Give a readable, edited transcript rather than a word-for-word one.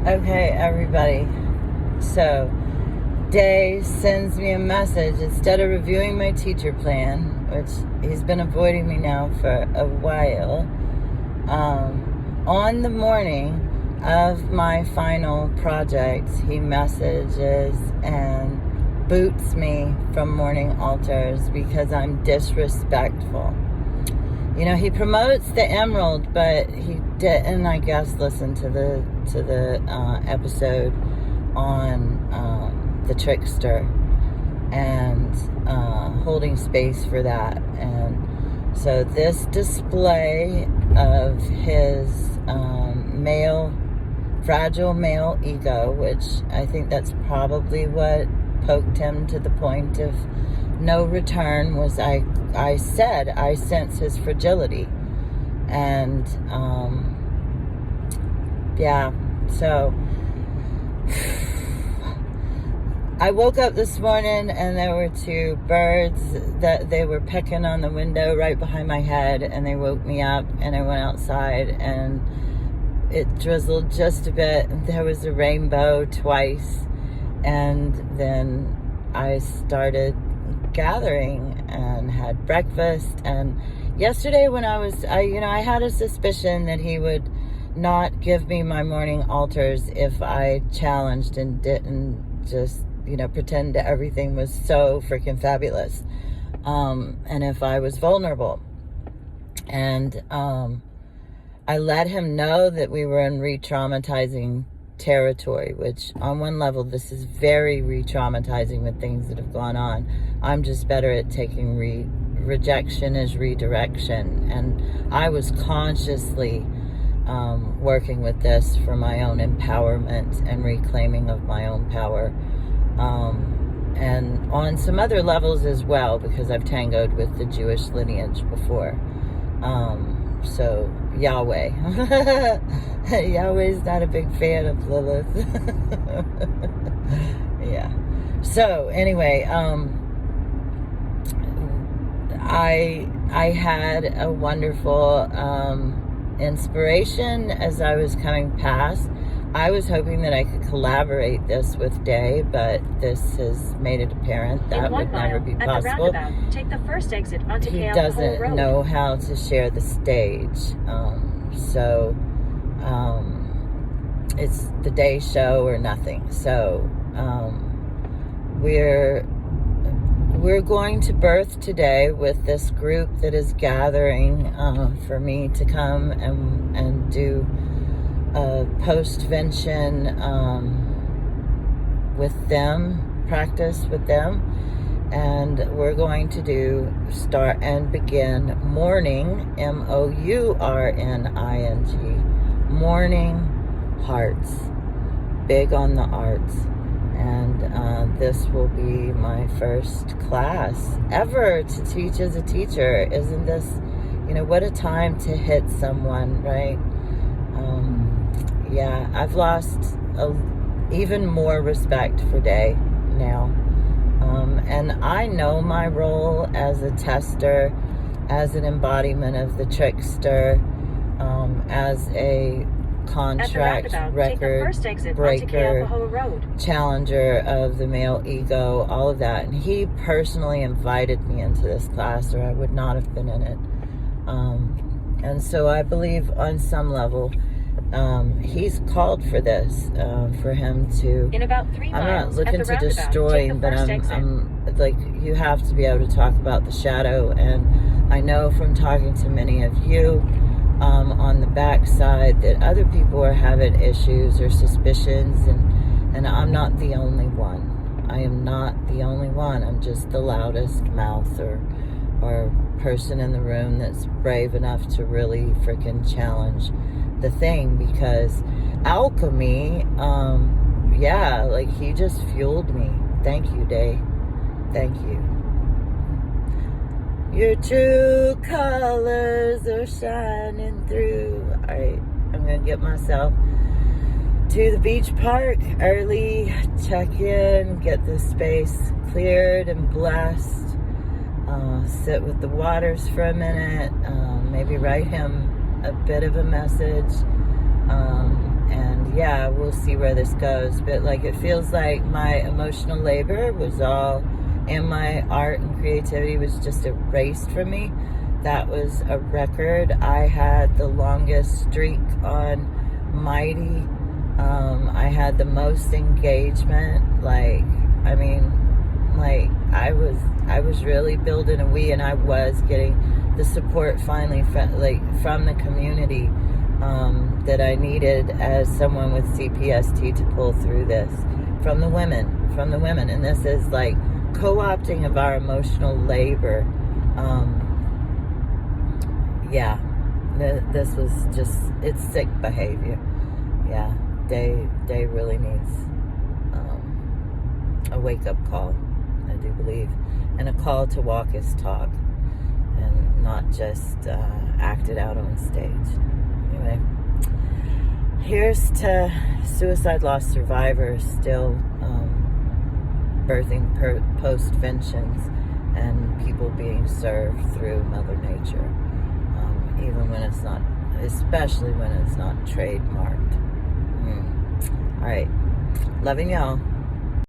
Okay, everybody. So, Day sends me a message. Instead of reviewing my teacher plan, which he's been avoiding me now for a while, on the morning of my final project, he messages and boots me from morning altars because I'm disrespectful. You know, he promotes the emerald, but he didn't, I guess, listen to the episode on the trickster and holding space for that. And so this display of his fragile male ego, which I think that's probably what poked him to the point of no return, was I said I sense his fragility. And yeah, so I woke up this morning and there were two birds that they were pecking on the window right behind my head, and they woke me up, and I went outside and it drizzled just a bit. There was a rainbow twice, and then I started gathering and had breakfast. And yesterday when I had a suspicion that he would not give me my morning altars if I challenged and didn't just pretend that everything was so freaking fabulous, and if I was vulnerable. And I let him know that we were in re-traumatizing territory, which on one level this is very re-traumatizing with things that have gone on. I'm just better at taking rejection as redirection, and I was consciously working with this for my own empowerment and reclaiming of my own power, and on some other levels as well, because I've tangoed with the Jewish lineage before. So Yahweh Yahweh's not a big fan of Lilith. Yeah. So anyway, I had a wonderful inspiration as I was coming past. I was hoping that I could collaborate this with Day, but this has made it apparent that would never be possible. Take the first exit onto he doesn't know how to share the stage. So it's the Day show or nothing. So we're going to birth today with this group that is gathering for me to come and do a post-vention with them, practice with them. And we're going to start and begin Mourning, Mourning, Mourning hearts, big on the arts. And this will be my first class ever to teach as a teacher. Isn't this, what a time to hit someone, right? Yeah, I've lost even more respect for Day now. And I know my role as a tester, as an embodiment of the trickster, as a contract record breaker, challenger of the male ego, all of that. And he personally invited me into this class, or I would not have been in it. And so I believe on some level, he's called for this, for him to, in about 3 miles, I'm not looking to destroy him, but I'm like, you have to be able to talk about the shadow. And I know from talking to many of you on the backside that other people are having issues or suspicions, and I'm not the only one. I am not the only one. I'm just the loudest mouth or person in the room that's brave enough to really freaking challenge the thing, because alchemy, he just fueled me. Thank you, Day. Thank you. Your true colors are shining through. All right, I'm gonna get myself to the beach park early, check in, get the space cleared and blessed, sit with the waters for a minute, maybe write him a bit of a message, and yeah, we'll see where this goes. But like, it feels like my emotional labor was all, and my art and creativity was just erased from me. That was a record. I had the longest streak on Mighty. I had the most engagement. Like, I mean, like, I was really building a we, and I was getting the support finally from the community that I needed as someone with CPST to pull through this. From the women. And this is like co-opting of our emotional labor. Yeah, this was just, it's sick behavior. Yeah, Day really needs a wake-up call, I do believe, and a call to walk his talk and not just act it out on stage. Anyway, here's to suicide loss survivors still birthing postventions and people being served through Mother Nature, even when it's not, especially when it's not trademarked. All right, loving y'all.